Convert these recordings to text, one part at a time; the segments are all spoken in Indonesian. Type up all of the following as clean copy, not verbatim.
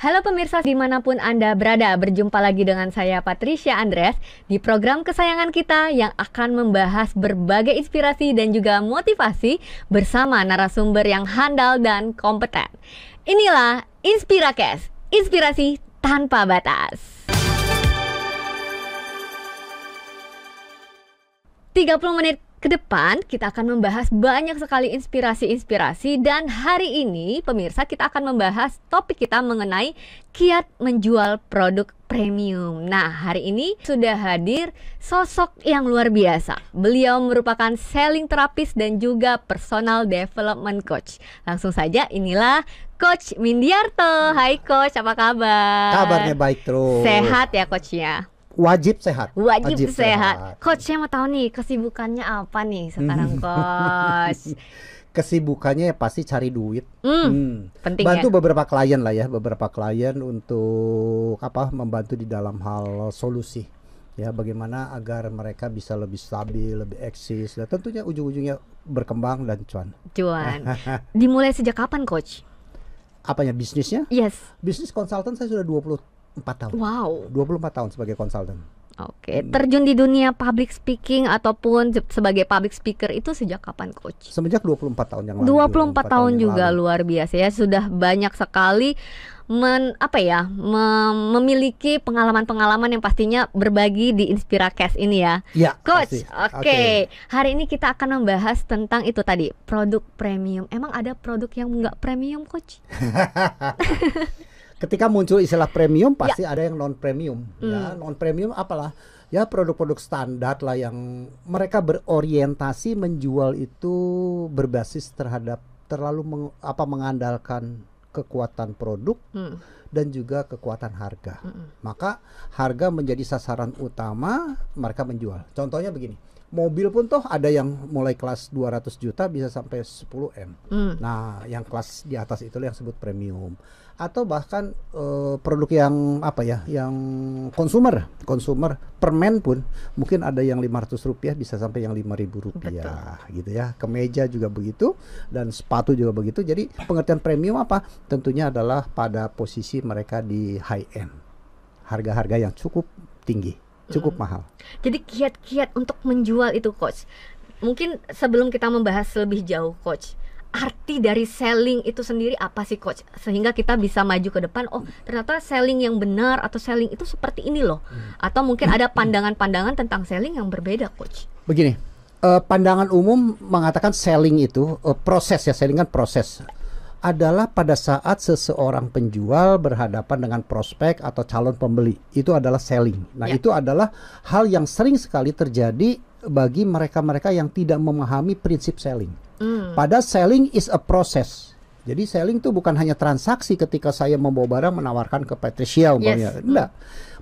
Halo pemirsa dimanapun Anda berada, berjumpa lagi dengan saya Patricia Andres di program kesayangan kita yang akan membahas berbagai inspirasi dan juga motivasi bersama narasumber yang handal dan kompeten. Inilah Inspiracast, inspirasi tanpa batas. 30 menit ke depan kita akan membahas banyak sekali inspirasi-inspirasi, dan hari ini pemirsa kita akan membahas topik kita mengenai kiat menjual produk premium. Nah, hari ini sudah hadir sosok yang luar biasa. Beliau merupakan selling therapist dan juga personal development coach. Langsung saja, inilah Coach Mindiarto. Hai Coach, apa kabar? Kabarnya baik terus. Sehat ya Coachnya? Wajib sehat. Wajib sehat. Coach, saya mau tahu nih kesibukannya apa nih sekarang, Coach? Kesibukannya ya pasti cari duit. Penting bantu ya? beberapa klien lah ya, beberapa klien untuk membantu di dalam hal solusi. Ya, bagaimana agar mereka bisa lebih stabil, lebih eksis, dan tentunya ujung-ujungnya berkembang dan cuan. Dimulai sejak kapan, Coach? Apanya, bisnisnya? Yes. Bisnis konsultan saya sudah 24 tahun. Wow. 24 tahun sebagai konsultan. Oke. Terjun di dunia public speaking ataupun sebagai public speaker itu sejak kapan, Coach? Semenjak 24 tahun yang lalu. 24 tahun juga luar biasa ya. Sudah banyak sekali memiliki pengalaman-pengalaman yang pastinya berbagi di Inspiracast ini ya. Ya, Coach. Oke. Hari ini kita akan membahas tentang itu tadi, produk premium. Emang ada produk yang nggak premium, Coach? Ketika muncul istilah premium pasti ada yang non premium. Ya, non premium apalah? Ya, produk-produk standar lah yang mereka berorientasi menjual itu berbasis terhadap terlalu mengandalkan kekuatan produk dan juga kekuatan harga. Maka harga menjadi sasaran utama mereka menjual. Contohnya begini. Mobil pun toh ada yang mulai kelas 200 juta bisa sampai 10 M. Nah, yang kelas di atas itulah yang disebut premium. Atau bahkan produk yang yang konsumer permen pun mungkin ada yang 500 rupiah bisa sampai yang 5.000 rupiah. Betul. Gitu ya. Kemeja juga begitu dan sepatu juga begitu. Jadi pengertian premium apa? Tentunya adalah pada posisi mereka di high end. Harga-harga yang cukup tinggi, cukup mahal. Jadi kiat-kiat untuk menjual itu, Coach. Mungkin sebelum kita membahas lebih jauh, Coach, arti dari selling itu sendiri apa sih, Coach? Sehingga kita bisa maju ke depan, oh ternyata selling yang benar atau selling itu seperti ini loh. Atau mungkin ada pandangan-pandangan tentang selling yang berbeda, Coach. Begini, pandangan umum mengatakan selling itu proses ya, selling kan proses. Adalah pada saat seseorang penjual berhadapan dengan prospek atau calon pembeli. Itu adalah selling. Nah, itu adalah hal yang sering sekali terjadi bagi mereka-mereka yang tidak memahami prinsip selling. Padahal selling is a process. Jadi selling itu bukan hanya transaksi ketika saya membawa barang menawarkan ke Patricia umpamanya. Enggak.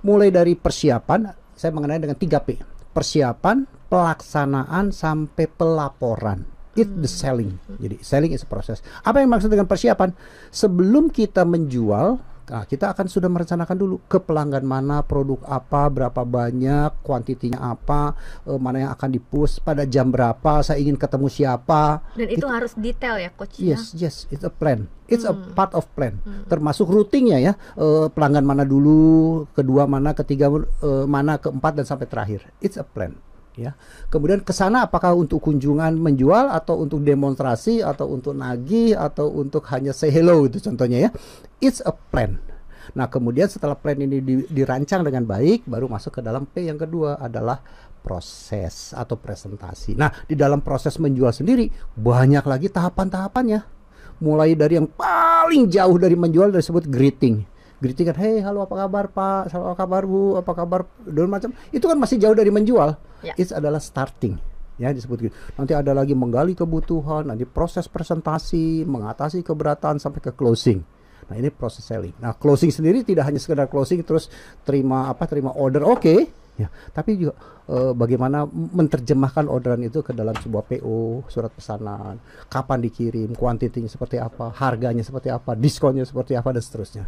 Mulai dari persiapan, saya mengenai dengan 3P. Persiapan, pelaksanaan, sampai pelaporan. It the selling. Jadi selling is a process. Apa yang maksud dengan persiapan? Sebelum kita menjual, kita akan sudah merencanakan dulu ke pelanggan mana, produk apa, berapa banyak, kuantitinya apa, mana yang akan dipush, pada jam berapa, saya ingin ketemu siapa. Dan itu harus detail ya, Coach. Yes, it's a plan. It's a part of plan. Termasuk routingnya ya, pelanggan mana dulu, kedua mana, ketiga mana, keempat dan sampai terakhir. It's a plan. Ya, kemudian ke sana apakah untuk kunjungan menjual atau untuk demonstrasi atau untuk nagih atau untuk hanya say hello itu contohnya ya. It's a plan. Nah, kemudian setelah plan ini dirancang dengan baik, baru masuk ke dalam P yang kedua adalah proses atau presentasi. Nah, di dalam proses menjual sendiri banyak lagi tahapan-tahapannya. Mulai dari yang paling jauh dari menjual disebut greeting. Greeting kan, hey, halo, apa kabar Pak, apa kabar Bu, apa kabar, dan macam itu kan masih jauh dari menjual. Itu adalah starting, ya disebut gitu. Nanti ada lagi menggali kebutuhan, nanti proses presentasi, mengatasi keberatan sampai ke closing. Nah, ini proses selling. Nah, closing sendiri tidak hanya sekedar closing terus terima order, ya, tapi juga bagaimana menerjemahkan orderan itu ke dalam sebuah PO, surat pesanan, kapan dikirim, kuantitinya seperti apa, harganya seperti apa, diskonnya seperti apa, dan seterusnya.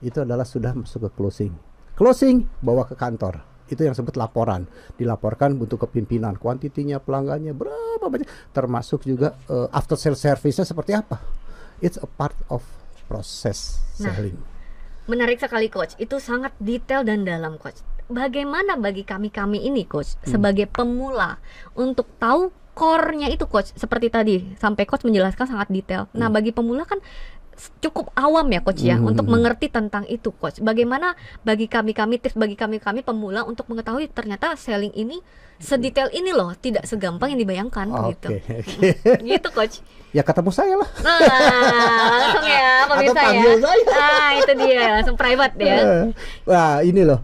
Itu adalah sudah masuk ke closing. Closing bawa ke kantor. Itu yang disebut laporan. Dilaporkan untuk ke pimpinan, kuantitinya, pelanggannya berapa banyak, termasuk juga after sales service-nya seperti apa. It's a part of process selling. Menarik sekali Coach, itu sangat detail dan dalam Coach. Bagaimana bagi kami ini Coach, sebagai pemula untuk tahu core-nya itu Coach, seperti tadi sampai Coach menjelaskan sangat detail. Nah bagi pemula kan cukup awam ya Coach ya untuk mengerti tentang itu Coach. Bagaimana bagi kami tips bagi kami pemula untuk mengetahui ternyata selling ini sedetail ini loh, tidak segampang yang dibayangkan gitu. Gitu Coach. Ya ketemu saya lah. Nah, langsung ya pemirsa Atau ya. panggil saya. Nah, itu dia, langsung private ya. Wah, ini loh.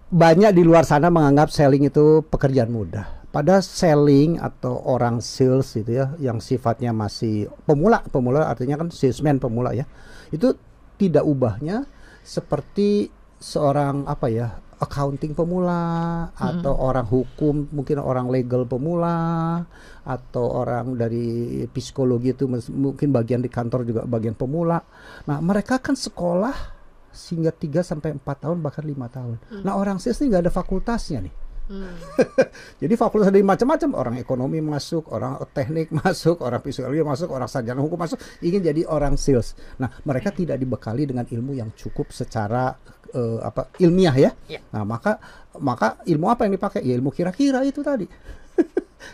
Banyak di luar sana menganggap selling itu pekerjaan mudah. Pada selling atau orang sales itu ya, yang sifatnya masih pemula artinya kan salesman pemula ya, itu tidak ubahnya seperti seorang accounting pemula atau orang hukum, mungkin orang legal pemula atau orang dari psikologi itu mungkin bagian di kantor juga bagian pemula. Nah mereka kan sekolah hingga 3-4 tahun bahkan 5 tahun. Nah orang sales ini nggak ada fakultasnya nih. Jadi fakultas dari macam-macam, orang ekonomi masuk, orang teknik masuk, orang psikologi masuk, orang sarjana hukum masuk, ingin jadi orang sales. Nah mereka tidak dibekali dengan ilmu yang cukup secara ilmiah ya. Nah maka ilmu apa yang dipakai? Ya ilmu kira-kira itu tadi.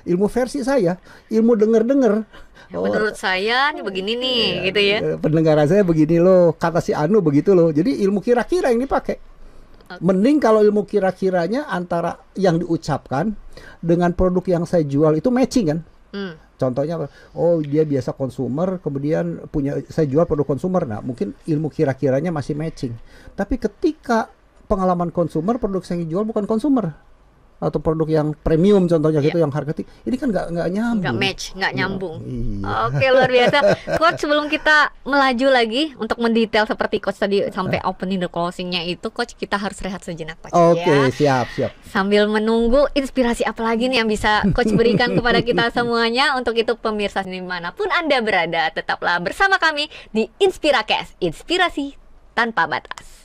Ilmu versi saya, ilmu denger-denger. Menurut saya nih begini nih gitu ya. Pendengaran saya begini loh, kata si Anu begitu loh. Jadi ilmu kira-kira yang dipakai. Mending kalau ilmu kira-kiranya antara yang diucapkan dengan produk yang saya jual itu matching kan. Contohnya oh dia biasa konsumer, kemudian saya jual produk konsumer. Nah mungkin ilmu kira-kiranya masih matching. Tapi ketika pengalaman konsumer, produk yang dijual bukan konsumer atau produk yang premium contohnya gitu yang harga tinggi, ini kan nggak nyambung, nggak match, nggak nyambung. Iya. Oke, luar biasa Coach. Sebelum kita melaju lagi untuk mendetail seperti Coach tadi sampai opening the closingnya itu Coach, kita harus rehat sejenak Coach. Oke, ya. siap Sambil menunggu inspirasi apa lagi nih yang bisa Coach berikan kepada kita semuanya. Untuk itu pemirsa dimanapun Anda berada, tetaplah bersama kami di InspiraCast, inspirasi tanpa batas.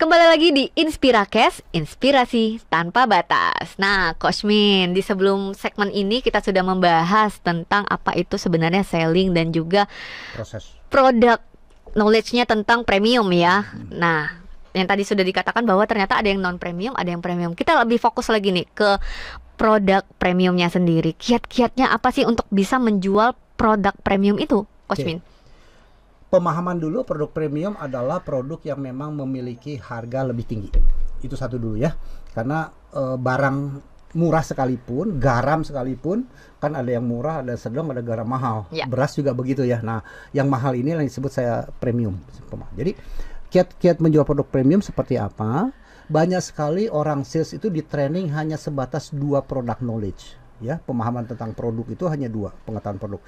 Kembali lagi di InspiraCast, inspirasi tanpa batas. Nah, Coach Min, di sebelum segmen ini kita sudah membahas tentang apa itu sebenarnya selling dan juga proses produk knowledge-nya tentang premium ya. Nah, yang tadi sudah dikatakan bahwa ternyata ada yang non premium, ada yang premium. Kita lebih fokus lagi nih ke produk premiumnya sendiri. Kiat-kiatnya apa sih untuk bisa menjual produk premium itu, Coach Min? Pemahaman dulu, produk premium adalah produk yang memang memiliki harga lebih tinggi. Itu satu dulu ya. Karena barang murah sekalipun, garam sekalipun, kan ada yang murah, ada sedang, ada garam mahal. Beras juga begitu ya. Nah, yang mahal ini yang disebut saya premium. Jadi, kiat-kiat menjual produk premium seperti apa? Banyak sekali orang sales itu di training hanya sebatas 2 product knowledge. Ya, pemahaman tentang produk itu hanya 2, pengetahuan produk.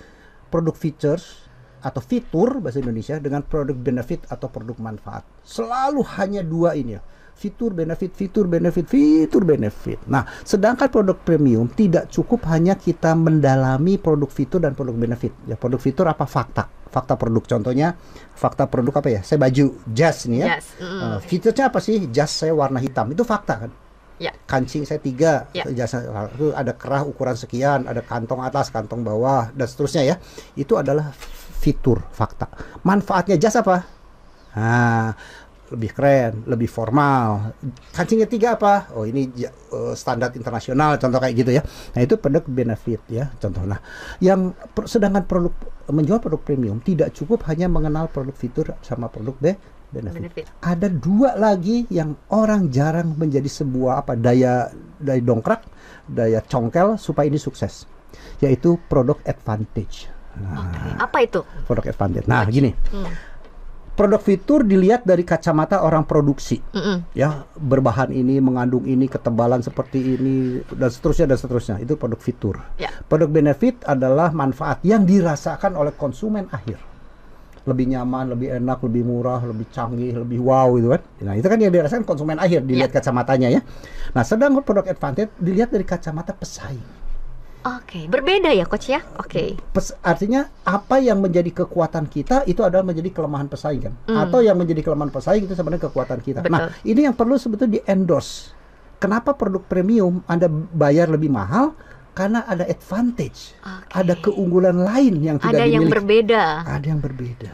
Produk features atau fitur bahasa Indonesia dengan produk benefit atau produk manfaat. Selalu hanya 2 ini ya. Fitur benefit, fitur benefit, fitur benefit. Nah, sedangkan produk premium tidak cukup hanya kita mendalami produk fitur dan produk benefit. Ya, produk fitur apa? Fakta produk. Contohnya, fakta produk apa ya? Saya baju jas nih ya. Fiturnya apa sih? Jas saya warna hitam. Itu fakta kan? Kancing saya 3, jas itu ada kerah ukuran sekian, ada kantong atas, kantong bawah, dan seterusnya ya. Itu adalah fitur, fakta. Manfaatnya jas apa? Nah, lebih keren, lebih formal. Kancingnya 3 apa? Oh, ini standar internasional, contoh kayak gitu ya. Nah, itu produk benefit ya, contoh. Nah, yang sedangkan menjual produk premium tidak cukup hanya mengenal produk fitur sama produk benefit. Ada 2 lagi yang orang jarang menjadi sebuah daya dongkrak, daya congkel supaya ini sukses, yaitu produk advantage. Nah, apa itu? Produk advantage. Nah, gini. Produk fitur dilihat dari kacamata orang produksi. Ya, berbahan ini, mengandung ini, ketebalan seperti ini, dan seterusnya. Itu produk fitur. Produk benefit adalah manfaat yang dirasakan oleh konsumen akhir. Lebih nyaman, lebih enak, lebih murah, lebih canggih, lebih wow gitu kan. Nah, itu kan yang dirasakan konsumen akhir, dilihat kacamatanya ya. Nah, sedangkan produk advantage dilihat dari kacamata pesaing. Oke, berbeda ya coach ya. Oke. Artinya apa yang menjadi kekuatan kita itu adalah menjadi kelemahan pesaing kan, atau yang menjadi kelemahan pesaing itu sebenarnya kekuatan kita. Betul. Nah, ini yang perlu sebetulnya di endorse. Kenapa produk premium Anda bayar lebih mahal? Karena ada advantage, ada keunggulan lain yang tidak dimiliki. Ada yang berbeda. Ada yang berbeda.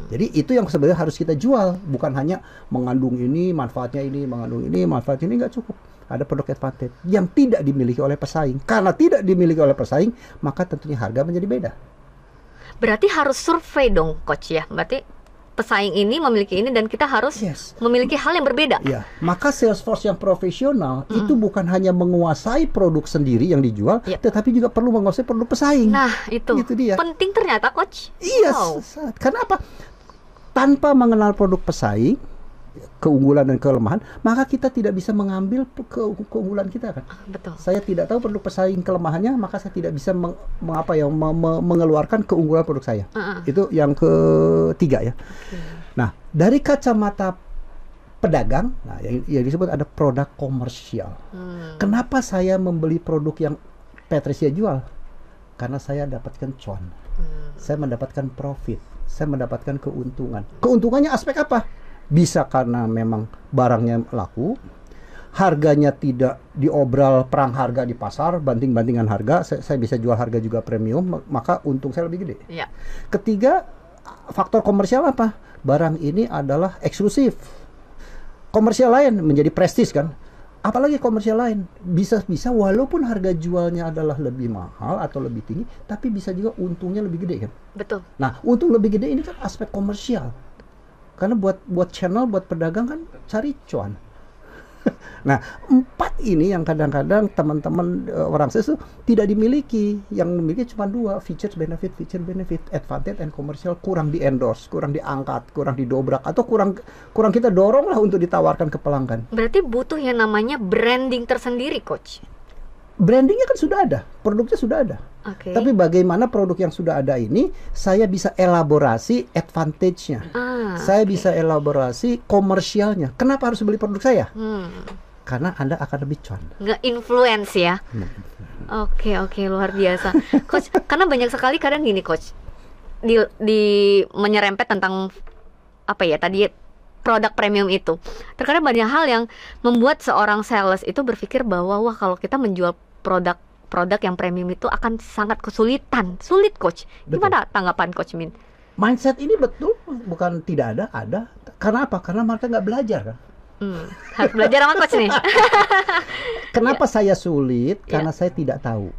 Jadi itu yang sebenarnya harus kita jual, bukan hanya mengandung ini, manfaatnya ini, mengandung ini, manfaatnya ini, nggak cukup. Ada produk advantage yang tidak dimiliki oleh pesaing. Karena tidak dimiliki oleh pesaing, maka tentunya harga menjadi beda. Berarti harus survei dong, coach ya. Berarti pesaing ini memiliki ini dan kita harus memiliki hal yang berbeda. Ya, maka sales force yang profesional itu bukan hanya menguasai produk sendiri yang dijual, tetapi juga perlu menguasai produk pesaing. Nah, itu dia. Penting ternyata, coach. Iya, karena apa? Tanpa mengenal produk pesaing, keunggulan dan kelemahan, maka kita tidak bisa mengambil keunggulan kita kan. Betul. Saya tidak tahu produk pesaing kelemahannya, maka saya tidak bisa mengeluarkan keunggulan produk saya. Itu yang ketiga ya. Nah, dari kacamata pedagang, nah yang disebut ada produk komersial. Kenapa saya membeli produk yang Patricia jual? Karena saya dapatkan cuan. Saya mendapatkan profit. Saya mendapatkan keuntungan. Keuntungannya aspek apa? Bisa karena memang barangnya laku, harganya tidak diobral perang harga di pasar, banting-bantingan harga, saya bisa jual harga juga premium, maka untung saya lebih gede. Ya. Ketiga, faktor komersial apa? Barang ini adalah eksklusif. Komersial lain menjadi prestis kan? Apalagi komersial lain, bisa walaupun harga jualnya adalah lebih mahal atau lebih tinggi, tapi bisa juga untungnya lebih gede kan? Betul. Nah, untung lebih gede ini kan aspek komersial. Karena buat channel, buat pedagang kan cari cuan. Nah, 4 ini yang kadang-kadang teman-teman orang sales itu tidak dimiliki. Yang dimiliki cuma 2, feature benefit, advantage and commercial, kurang di endorse, kurang diangkat, kurang didobrak, atau kurang kita dorong lah untuk ditawarkan ke pelanggan. Berarti butuh yang namanya branding tersendiri, coach. Brandingnya kan sudah ada, produknya sudah ada. Tapi bagaimana produk yang sudah ada ini, saya bisa elaborasi advantage-nya. Saya bisa elaborasi komersialnya. Kenapa harus beli produk saya? Karena Anda akan lebih cuan. Nge-influence ya. Oke, luar biasa. Coach, karena banyak sekali kadang gini, coach. Di menyerempet tentang apa ya tadi produk premium itu. Terkadang banyak hal yang membuat seorang sales itu berpikir bahwa wah kalau kita menjual produk yang premium itu akan sangat kesulitan. Sulit, coach. Gimana tanggapan coach Min? Mindset ini betul, bukan tidak ada. Karena apa? Karena mereka nggak belajar kan. Harus belajar sama coach nih. Kenapa saya sulit? Karena saya tidak tahu.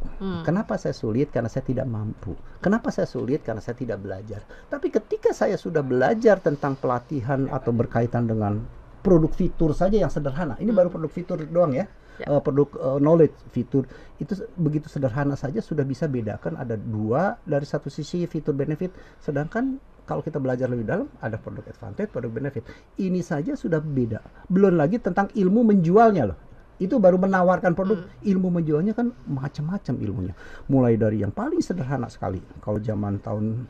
Kenapa saya sulit? Karena saya tidak mampu. Kenapa saya sulit? Karena saya tidak belajar. Tapi ketika saya sudah belajar tentang pelatihan atau berkaitan dengan produk fitur saja yang sederhana. Ini baru produk fitur doang ya. Produk knowledge fitur itu begitu sederhana saja sudah bisa bedakan ada 2 dari satu sisi fitur benefit, sedangkan kalau kita belajar lebih dalam ada produk advantage, produk benefit. Ini saja sudah beda. Belum lagi tentang ilmu menjualnya loh. Itu baru menawarkan produk. Ilmu menjualnya kan macam-macam ilmunya. Mulai dari yang paling sederhana sekali. Kalau zaman tahun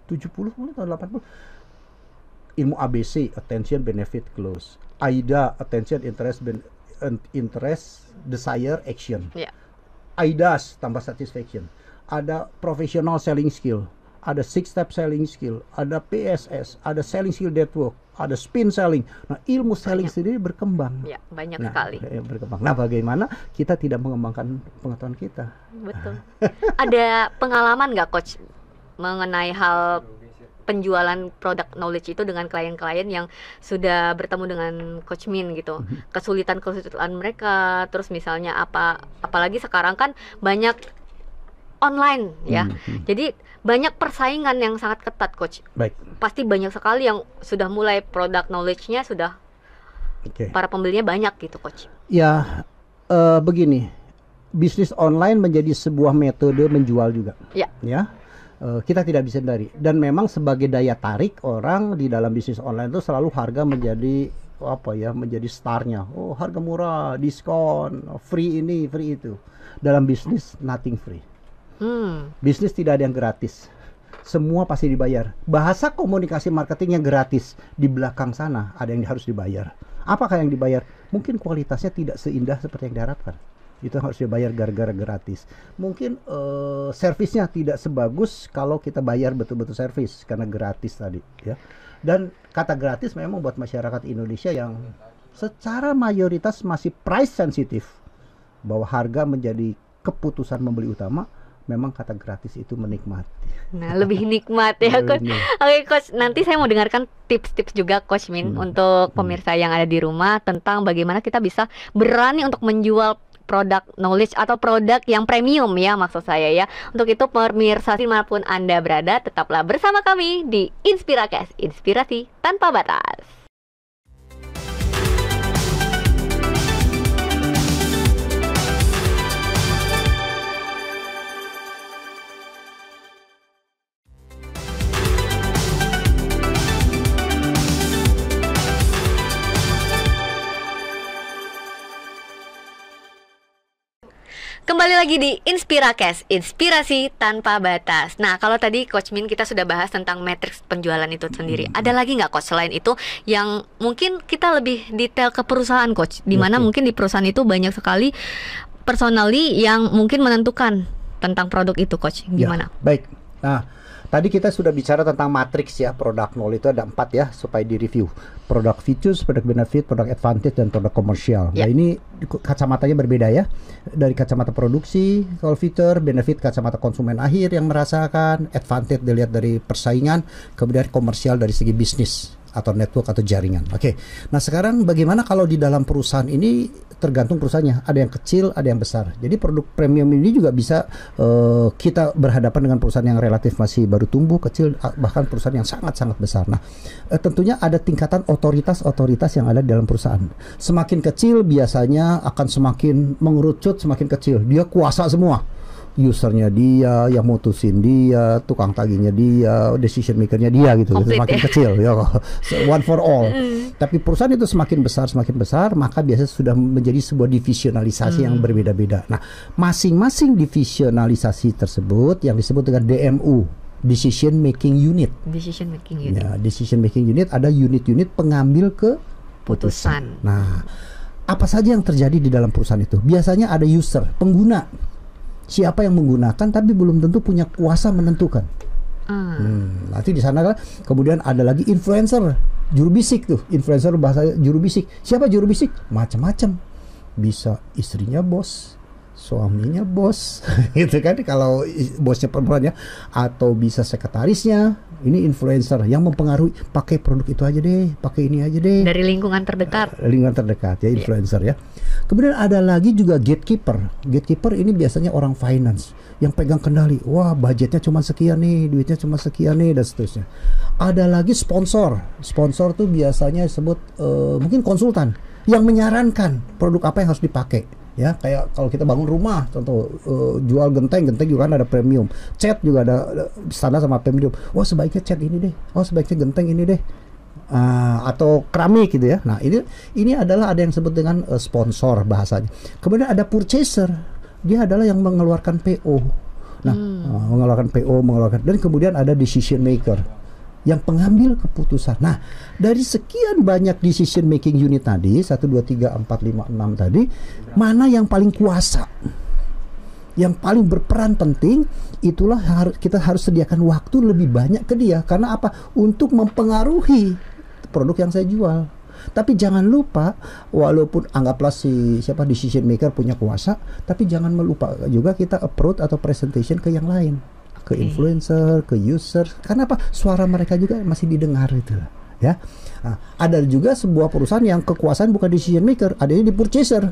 70 mulai tahun 80 ilmu ABC, attention, benefit, close. AIDA, attention, interest, desire, action. AIDAS tambah satisfaction. Ada professional selling skill, ada 6-step selling skill, ada PSS, ada selling skill network, ada spin selling. Nah, ilmu selling sendiri berkembang. Ya, banyak sekali. Berkembang. Nah, bagaimana kita tidak mengembangkan pengetahuan kita? Betul. Ada pengalaman nggak, coach, mengenai hal penjualan produk knowledge itu dengan klien-klien yang sudah bertemu dengan Coach Min gitu, kesulitan mereka, terus misalnya apalagi sekarang kan banyak online ya, jadi banyak persaingan yang sangat ketat, Coach. Baik. Pasti banyak sekali yang sudah mulai produk knowledge-nya sudah para pembelinya banyak gitu, Coach. Ya, begini, bisnis online menjadi sebuah metode menjual juga. Ya. Kita tidak bisa hindari, dan memang sebagai daya tarik orang di dalam bisnis online itu selalu harga menjadi menjadi starnya. Oh, harga murah, diskon, free ini, free itu. Dalam bisnis nothing free. Bisnis tidak ada yang gratis. Semua pasti dibayar. Bahasa komunikasi marketingnya gratis. Di belakang sana ada yang harus dibayar. Apakah yang dibayar? Mungkin kualitasnya tidak seindah seperti yang diharapkan. Itu harus dibayar gara-gara gratis. Mungkin servisnya tidak sebagus kalau kita bayar betul-betul servis karena gratis tadi ya. Dan kata gratis memang buat masyarakat Indonesia yang secara mayoritas masih price sensitif, bahwa harga menjadi keputusan membeli utama, memang kata gratis itu menikmati. Nah, lebih nikmat ya, Coach. Oke, Coach, nanti saya mau dengarkan tips-tips juga, Coach Min, untuk pemirsa yang ada di rumah tentang bagaimana kita bisa berani untuk menjual produk knowledge atau produk yang premium ya, maksud saya ya. Untuk itu pemirsa dimanapun Anda berada, tetaplah bersama kami di Inspiracast, inspirasi tanpa batas. Kembali lagi di Inspiracast, inspirasi tanpa batas. Nah, kalau tadi Coach Min kita sudah bahas tentang matriks penjualan itu sendiri. Ada lagi nggak, Coach, selain itu yang mungkin kita lebih detail ke perusahaan, Coach? Dimana mungkin di perusahaan itu banyak sekali personally yang mungkin menentukan tentang produk itu, Coach. Gimana? Ya, baik. Nah, tadi kita sudah bicara tentang matriks ya, produk knowledge itu ada 4 ya supaya direview. Produk features, produk benefit, produk advantage, dan produk komersial. Nah, ini kacamatanya berbeda ya. Dari kacamata produksi, kalau feature, benefit kacamata konsumen akhir yang merasakan, advantage dilihat dari persaingan, kemudian komersial dari segi bisnis atau network atau jaringan. Oke. Nah, sekarang bagaimana kalau di dalam perusahaan ini tergantung perusahaannya. Ada yang kecil, ada yang besar. Jadi produk premium ini juga bisa kita berhadapan dengan perusahaan yang relatif masih baru tumbuh, kecil, bahkan perusahaan yang sangat-sangat besar. Nah, tentunya ada tingkatan otoritas-otoritas yang ada di dalam perusahaan. Semakin kecil biasanya akan semakin mengerucut, semakin kecil. Dia kuasa semua. Usernya dia, yang mutusin dia, tukang tagihnya dia, decision makernya dia gitu. Semakin kecil ya, one for all. Tapi perusahaan itu semakin besar, maka biasanya sudah menjadi sebuah divisionalisasi yang berbeda-beda. Nah, masing-masing divisionalisasi tersebut yang disebut dengan DMU, Decision Making Unit. Decision Making Unit. Ya, Decision Making Unit ada unit-unit pengambil keputusan. Nah, apa saja yang terjadi di dalam perusahaan itu? Biasanya ada user, pengguna. Siapa yang menggunakan tapi belum tentu punya kuasa menentukan. Nanti di sana kan kemudian ada lagi influencer, juru bisik tuh. Influencer bahasa juru bisik. Siapa juru bisik? Macam-macam. Bisa istrinya bos, suaminya bos, gitu kan kalau bosnya perempuan ya, atau bisa sekretarisnya. Ini influencer yang mempengaruhi, pakai produk itu aja deh, pakai ini aja deh. Dari lingkungan terdekat. Lingkungan terdekat ya, influencer ya. Kemudian ada lagi juga gatekeeper. Gatekeeper ini biasanya orang finance yang pegang kendali. Wah, budgetnya cuma sekian nih, duitnya cuma sekian nih, dan seterusnya. Ada lagi sponsor. Sponsor tuh biasanya disebut mungkin konsultan yang menyarankan produk apa yang harus dipakai. Ya, kayak kalau kita bangun rumah, contoh jual genteng juga kan ada premium, cat juga ada standar sama premium. Wah, sebaiknya cat ini deh, oh sebaiknya genteng ini deh, atau keramik gitu ya. Nah, ini adalah ada yang disebut dengan sponsor bahasanya. Kemudian ada purchaser, dia adalah yang mengeluarkan PO. Nah, mengeluarkan, dan kemudian ada decision maker, yang pengambil keputusan. Nah, dari sekian banyak decision making unit tadi, 1, 2, 3, 4, 5, 6 tadi, mana yang paling kuasa, yang paling berperan penting, itulah kita harus sediakan waktu lebih banyak ke dia. Karena apa? Untuk mempengaruhi produk yang saya jual. Tapi jangan lupa, walaupun anggaplah siapa decision maker punya kuasa, tapi jangan melupa juga kita approach atau presentation ke yang lain, ke influencer, ke user. Karena apa? Suara mereka juga masih didengar itu ya. Nah, ada juga sebuah perusahaan yang kekuasaan bukan decision maker, adanya di purchaser.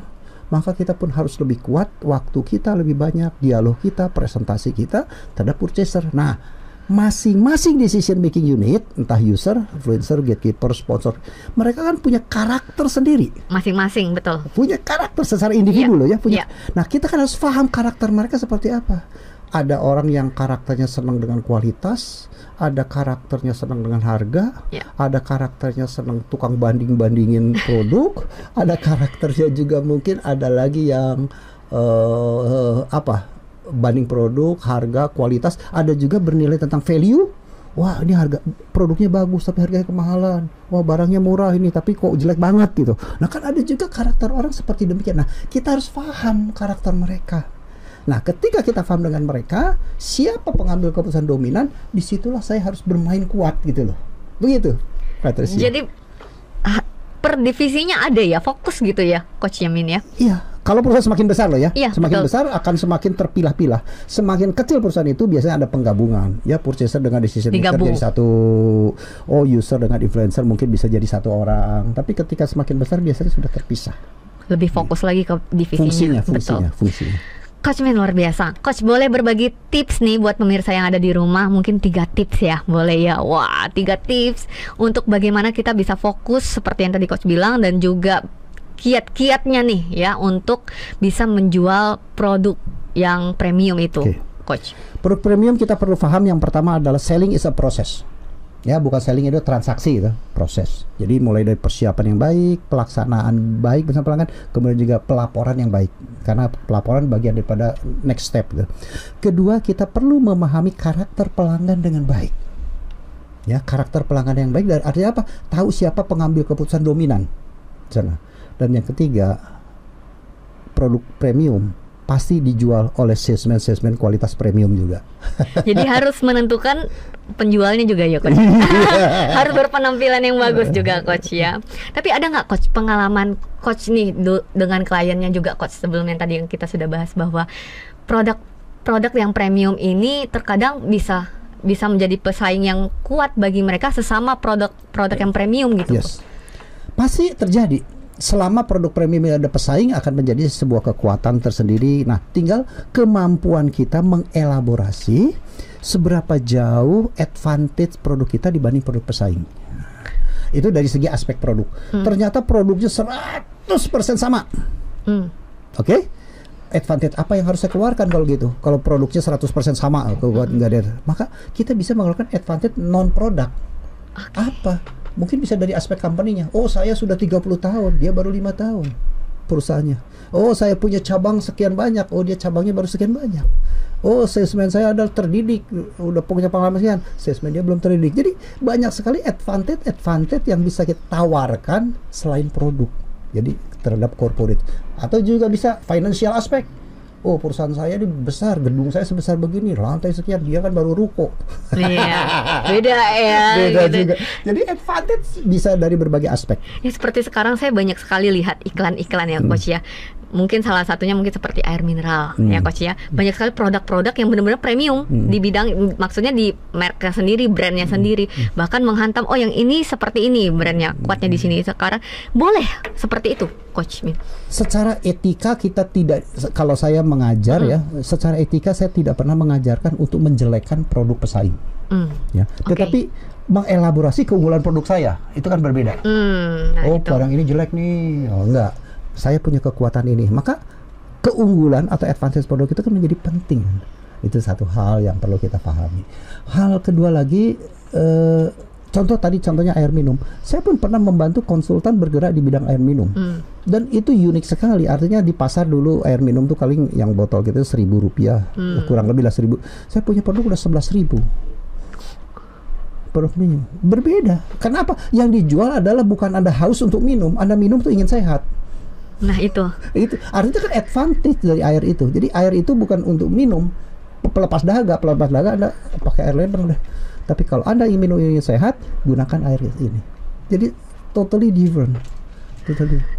Maka kita pun harus lebih kuat, waktu kita lebih banyak, dialog kita, presentasi kita terhadap purchaser. Nah, masing-masing decision making unit, entah user, influencer, gatekeeper, sponsor, mereka kan punya karakter sendiri. Masing-masing, betul. Punya karakter secara individu loh ya. Nah, kita kan harus paham karakter mereka seperti apa. Ada orang yang karakternya senang dengan kualitas, ada karakternya senang dengan harga, ada karakternya senang tukang banding-bandingin produk, ada karakternya juga mungkin ada lagi yang banding produk, harga, kualitas, ada juga bernilai tentang value, Wah, ini harga produknya bagus tapi harganya kemahalan. Wah, barangnya murah ini tapi kok jelek banget gitu. Nah, kan ada juga karakter orang seperti demikian. Nah, kita harus paham karakter mereka. Nah, ketika kita paham dengan mereka, siapa pengambil keputusan dominan, disitulah saya harus bermain kuat gitu loh. Begitu, Patricia. Jadi per divisinya ada ya, fokus gitu ya, Coach Yamin ya? Iya, kalau perusahaan semakin besar loh ya, Iya, semakin betul. besar akan semakin terpilah-pilah. Semakin kecil perusahaan itu biasanya ada penggabungan. Ya, purchaser dengan decision maker Digabung. jadi satu. Oh, user dengan influencer mungkin bisa jadi satu orang. Tapi ketika semakin besar biasanya sudah terpisah. Lebih fokus lagi ke divisinya. Fungsinya. Coach Min luar biasa. Coach boleh berbagi tips nih buat pemirsa yang ada di rumah, mungkin 3 tips ya, boleh ya? Wah, 3 tips untuk bagaimana kita bisa fokus seperti yang tadi Coach bilang, dan juga kiat-kiatnya nih ya untuk bisa menjual produk yang premium itu, Oke. Coach. Produk premium kita perlu paham yang pertama adalah selling is a process. Ya, bukan selling itu transaksi itu, proses. Jadi mulai dari persiapan yang baik, pelaksanaan baik bersama pelanggan, kemudian juga pelaporan yang baik. Karena pelaporan bagian daripada next step gitu. Kedua, kita perlu memahami karakter pelanggan dengan baik. Ya, karakter pelanggan yang baik dan artinya apa? Tahu siapa pengambil keputusan dominan. Sana. Dan yang ketiga, produk premium pasti dijual oleh salesman kualitas premium juga. Jadi harus menentukan penjualnya juga ya, Coach. Harus berpenampilan yang bagus juga, Coach ya. Tapi ada nggak, Coach, pengalaman Coach nih dengan kliennya juga, Coach, sebelum yang tadi yang kita sudah bahas bahwa produk yang premium ini terkadang bisa menjadi pesaing yang kuat bagi mereka sesama produk yang premium gitu. Yes. Pasti terjadi. Selama produk premium ada pesaing akan menjadi sebuah kekuatan tersendiri. Nah, tinggal kemampuan kita mengelaborasi seberapa jauh advantage produk kita dibanding produk pesaing. Itu dari segi aspek produk. Ternyata produknya 100% sama. Oke? Advantage apa yang harus saya keluarkan kalau gitu? Kalau produknya 100% sama, maka kita bisa mengeluarkan advantage non produk. Apa? Mungkin bisa dari aspek company-nya. Oh, saya sudah 30 tahun, dia baru 5 tahun perusahaannya. Oh, saya punya cabang sekian banyak. Oh, dia cabangnya baru sekian banyak. Oh, salesman saya adalah terdidik, udah punya pengalaman sekian. Salesman dia belum terdidik. Jadi banyak sekali advantage yang bisa kita tawarkan selain produk. Jadi terhadap corporate. Atau juga bisa financial aspek. Oh, perusahaan saya ini besar, gedung saya sebesar begini, lantai sekian, dia kan baru ruko. Iya, beda ya. Beda gitu. juga. Jadi advantage bisa dari berbagai aspek. Ya, seperti sekarang saya banyak sekali lihat iklan-iklan ya, Coach ya. Mungkin salah satunya mungkin seperti air mineral ya, Coach ya. Banyak sekali produk-produk yang benar-benar premium di bidang, maksudnya di mereknya sendiri, brandnya sendiri. Bahkan menghantam, oh yang ini seperti ini brandnya, kuatnya di sini. Sekarang boleh seperti itu, Coach Min? Secara etika kita tidak, kalau saya mengajar ya, secara etika saya tidak pernah mengajarkan untuk menjelekkan produk pesaing. Ya, tetapi mengelaborasi keunggulan produk saya itu kan berbeda. Nah Oh, itu. barang ini jelek nih. Oh, enggak. Saya punya kekuatan ini. Maka keunggulan atau advantage produk itu kan menjadi penting. Itu satu hal yang perlu kita pahami. Hal kedua lagi, contohnya air minum. Saya pun pernah membantu konsultan bergerak di bidang air minum. Dan itu unik sekali. Artinya di pasar dulu air minum tuh paling yang botol gitu Rp1.000, kurang lebih lah 1.000. Saya punya produk udah 11.000. Produk minum berbeda. Kenapa? Yang dijual adalah bukan Anda haus untuk minum, Anda minum tuh ingin sehat. Nah itu Artinya kan advantage dari air itu. Jadi air itu bukan untuk minum, pelepas dahaga Anda pakai air ledeng deh. Tapi kalau Anda ingin minum ingin sehat, gunakan air ini. Jadi totally different.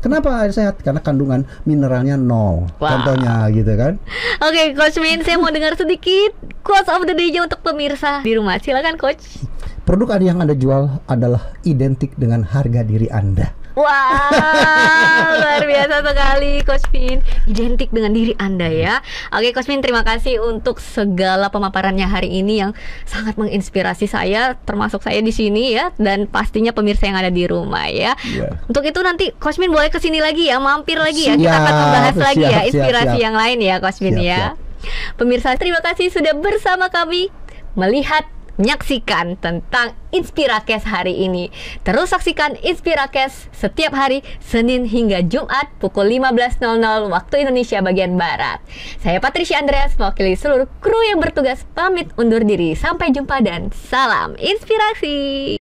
Kenapa air sehat? Karena kandungan mineralnya 0. Contohnya gitu kan. Oke, Coach Min, saya mau dengar sedikit quotes of the day untuk pemirsa di rumah. Silakan, Coach. Produk yang Anda jual adalah identik dengan harga diri Anda. Wow, luar biasa sekali, Coach Min. Identik dengan diri Anda ya. Oke, Coach Min, terima kasih untuk segala pemaparannya hari ini yang sangat menginspirasi saya, termasuk saya di sini ya, dan pastinya pemirsa yang ada di rumah ya. Untuk itu nanti Coach Min boleh kesini lagi ya, mampir lagi ya. Kita akan membahas lagi ya inspirasi yang lain ya, Coach Min ya. Pemirsa, terima kasih sudah bersama kami melihat menyaksikan tentang Inspirakes hari ini. Terus saksikan Inspirakes setiap hari Senin hingga Jumat pukul 15.00 waktu Indonesia bagian Barat. Saya Patricia Andreas mewakili seluruh kru yang bertugas pamit undur diri. Sampai jumpa dan salam inspirasi.